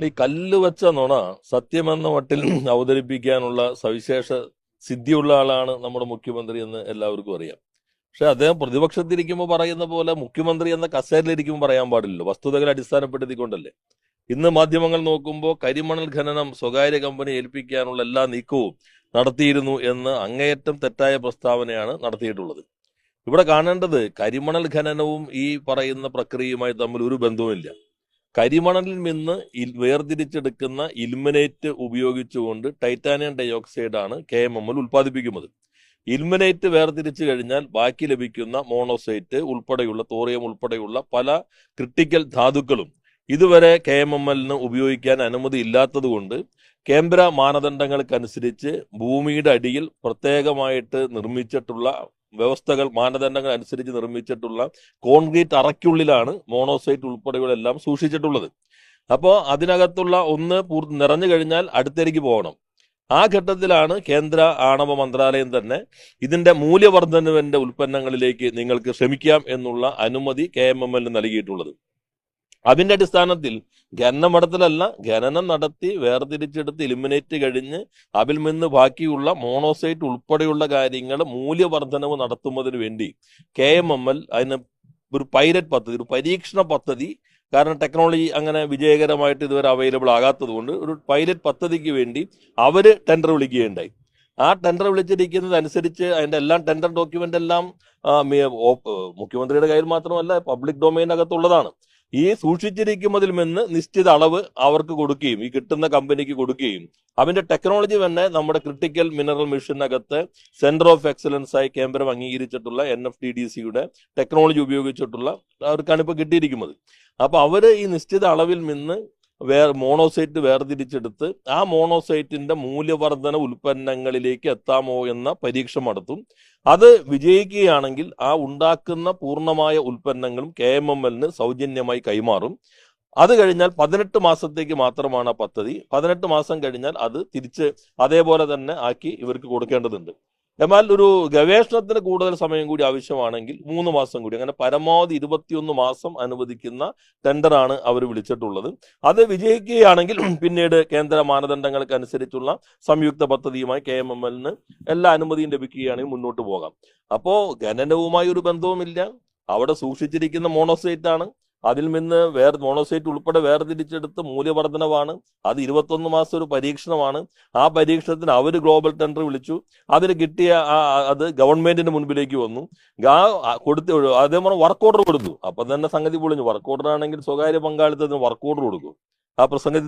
ഈ കല്ല് വെച്ച നുണ സത്യമെന്ന മട്ടിൽ അവതരിപ്പിക്കാനുള്ള സവിശേഷ സിദ്ധിയുള്ള ആളാണ് നമ്മുടെ മുഖ്യമന്ത്രി എന്ന് എല്ലാവർക്കും അറിയാം. പക്ഷെ അദ്ദേഹം പ്രതിപക്ഷത്തിരിക്കുമ്പോൾ പറയുന്ന പോലെ മുഖ്യമന്ത്രി എന്ന കസേരയിലിരിക്കുമ്പോൾ പറയാൻ പാടില്ലല്ലോ. വസ്തുതകളെ അടിസ്ഥാനപ്പെടുത്തിക്കൊണ്ടല്ലേ. ഇന്ന് മാധ്യമങ്ങൾ നോക്കുമ്പോൾ കരിമണൽ ഖനനം സ്വകാര്യ കമ്പനി ഏൽപ്പിക്കാനുള്ള എല്ലാ നീക്കവും നടത്തിയിരുന്നു എന്ന് അങ്ങേയറ്റം തെറ്റായ പ്രസ്താവനയാണ് നടത്തിയിട്ടുള്ളത്. ഇവിടെ കാണേണ്ടത് കരിമണൽ ഖനനവും ഈ പറയുന്ന പ്രക്രിയയുമായി തമ്മിൽ ഒരു ബന്ധവുമില്ല. കരിമണലിൽ നിന്ന് വേർതിരിച്ചെടുക്കുന്ന ഇൽമിനേറ്റ് ഉപയോഗിച്ചുകൊണ്ട് ടൈറ്റാനിയം ഡയോക്സൈഡ് ആണ് KMML ഉൽപ്പാദിപ്പിക്കുന്നത്. ഇൽമിനേറ്റ് വേർതിരിച്ചു കഴിഞ്ഞാൽ ബാക്കി ലഭിക്കുന്ന മോണോസൈറ്റ് ഉൾപ്പെടെയുള്ള തോറിയം ഉൾപ്പെടെയുള്ള പല ക്രിട്ടിക്കൽ ധാതുക്കളും ഇതുവരെ KMMLന് ഉപയോഗിക്കാൻ അനുമതി ഇല്ലാത്തതുകൊണ്ട് കേന്ദ്ര മാനദണ്ഡങ്ങൾക്കനുസരിച്ച് ഭൂമിയുടെ അടിയിൽ പ്രത്യേകമായിട്ട് നിർമ്മിച്ചിട്ടുള്ള വ്യവസ്ഥകൾ മാനദണ്ഡങ്ങൾ അനുസരിച്ച് നിർമ്മിച്ചിട്ടുള്ള കോൺക്രീറ്റ് അറയ്ക്കുള്ളിലാണ് മോണോസൈറ്റ് ഉൾപ്പെടെയുള്ള എല്ലാം സൂക്ഷിച്ചിട്ടുള്ളത്. അപ്പോൾ അതിനകത്തുള്ള ഒന്ന് നിറഞ്ഞു കഴിഞ്ഞാൽ അടുത്തേക്ക് പോകണം. ആ ഘട്ടത്തിലാണ് കേന്ദ്ര ആണവ മന്ത്രാലയം തന്നെ ഇതിന്റെ മൂല്യവർദ്ധനവിന്റെ ഉൽപ്പന്നങ്ങളിലേക്ക് നിങ്ങൾക്ക് ശ്രമിക്കാം എന്നുള്ള അനുമതി KMMLന് നൽകിയിട്ടുള്ളത്. അതിന്റെ അടിസ്ഥാനത്തിൽ ഖനനം നടത്തലല്ല, ഖനനം നടത്തി വേർതിരിച്ചെടുത്ത് ഇലിമിനേറ്റ് കഴിഞ്ഞ് അതിൽ നിന്ന് ബാക്കിയുള്ള മോണോസൈറ്റ് ഉൾപ്പെടെയുള്ള കാര്യങ്ങൾ മൂല്യവർദ്ധനവ് നടത്തുന്നതിന് വേണ്ടി KMML അതിന് ഒരു പൈലറ്റ് പദ്ധതി, ഒരു പരീക്ഷണ പദ്ധതി, കാരണം ടെക്നോളജി അങ്ങനെ വിജയകരമായിട്ട് ഇതുവരെ അവൈലബിൾ ആകാത്തത് കൊണ്ട് ഒരു പൈലറ്റ് പദ്ധതിക്ക് വേണ്ടി അവര് ടെൻഡർ വിളിക്കുകയുണ്ടായി. ആ ടെൻഡർ വിളിച്ചിരിക്കുന്നത് അനുസരിച്ച് അതിന്റെ എല്ലാം ടെൻഡർ ഡോക്യുമെന്റ് എല്ലാം മുഖ്യമന്ത്രിയുടെ കയ്യിൽ മാത്രമല്ല പബ്ലിക് ഡൊമൈനകത്തുള്ളതാണ്. ഈ സൂക്ഷിച്ചിരിക്കുന്നതിൽ നിന്ന് നിശ്ചിത അളവ് അവർക്ക് കൊടുക്കുകയും ഈ കിട്ടുന്ന കമ്പനിക്ക് കൊടുക്കുകയും അതിന്റെ ടെക്നോളജി തന്നെ നമ്മുടെ ക്രിട്ടിക്കൽ മിനറൽ മിഷനകത്ത് സെന്റർ ഓഫ് എക്സലൻസ് ആയി കേന്ദ്രം അംഗീകരിച്ചിട്ടുള്ള NFDDCയുടെ ടെക്നോളജി ഉപയോഗിച്ചിട്ടുള്ള അവർക്കാണ് ഇപ്പോൾ കിട്ടിയിരിക്കുന്നത്. അപ്പൊ അവര് ഈ നിശ്ചിത അളവിൽ നിന്ന് മോണോസൈറ്റ് വേർതിരിച്ചെടുത്ത് ആ മോണോസൈറ്റിന്റെ മൂല്യവർദ്ധന ഉൽപ്പന്നങ്ങളിലേക്ക് എത്താമോ എന്ന പരീക്ഷ നടത്തും. അത് വിജയിക്കുകയാണെങ്കിൽ ആ ഉണ്ടാക്കുന്ന പൂർണ്ണമായ ഉൽപ്പന്നങ്ങളും KMMLന് സൗജന്യമായി കൈമാറും. അത് കഴിഞ്ഞാൽ 18 മാസത്തേക്ക് മാത്രമാണ് ആ പദ്ധതി. 18 മാസം കഴിഞ്ഞാൽ അത് തിരിച്ച് അതേപോലെ തന്നെ ആക്കി ഇവർക്ക് കൊടുക്കേണ്ടതുണ്ട്. എന്നാൽ ഒരു ഗവേഷണത്തിന് കൂടുതൽ സമയം കൂടി ആവശ്യമാണെങ്കിൽ 3 മാസം കൂടി, അങ്ങനെ പരമാവധി 21 മാസം അനുവദിക്കുന്ന ടെൻഡറാണ് അവർ വിളിച്ചിട്ടുള്ളത്. അത് വിജയിക്കുകയാണെങ്കിൽ പിന്നീട് കേന്ദ്ര മാനദണ്ഡങ്ങൾക്ക് അനുസരിച്ചുള്ള സംയുക്ത പദ്ധതിയുമായി KMMLന് എല്ലാ അനുമതിയും ലഭിക്കുകയാണെങ്കിൽ മുന്നോട്ട് പോകാം. അപ്പോ ഖനനവുമായി ഒരു ബന്ധവുമില്ല. അവിടെ സൂക്ഷിച്ചിരിക്കുന്ന മോണോസൈറ്റ് ആണ്. അതിൽ നിന്ന് മോണോസൈറ്റ് ഉൾപ്പെടെ വേർതിരിച്ചെടുത്ത് മൂല്യവർദ്ധനവാണ്. അത് 21 മാസം ഒരു പരീക്ഷണമാണ്. ആ പരീക്ഷണത്തിന് അവർ ഗ്ലോബൽ ടെൻഡർ വിളിച്ചു. അതിന് കിട്ടിയ അത് ഗവൺമെന്റിന്റെ മുൻപിലേക്ക് വന്നു. അതേപോലെ വർക്ക് ഓർഡർ കൊടുത്തു. അപ്പൊ തന്നെ സംഗതി പൊളിഞ്ഞു. വർക്ക് ഓർഡർ ആണെങ്കിൽ സ്വകാര്യ പങ്കാളിത്തത്തിന് വർക്ക് ഓർഡർ കൊടുക്കും. ആ പ്രസംഗത്തിൽ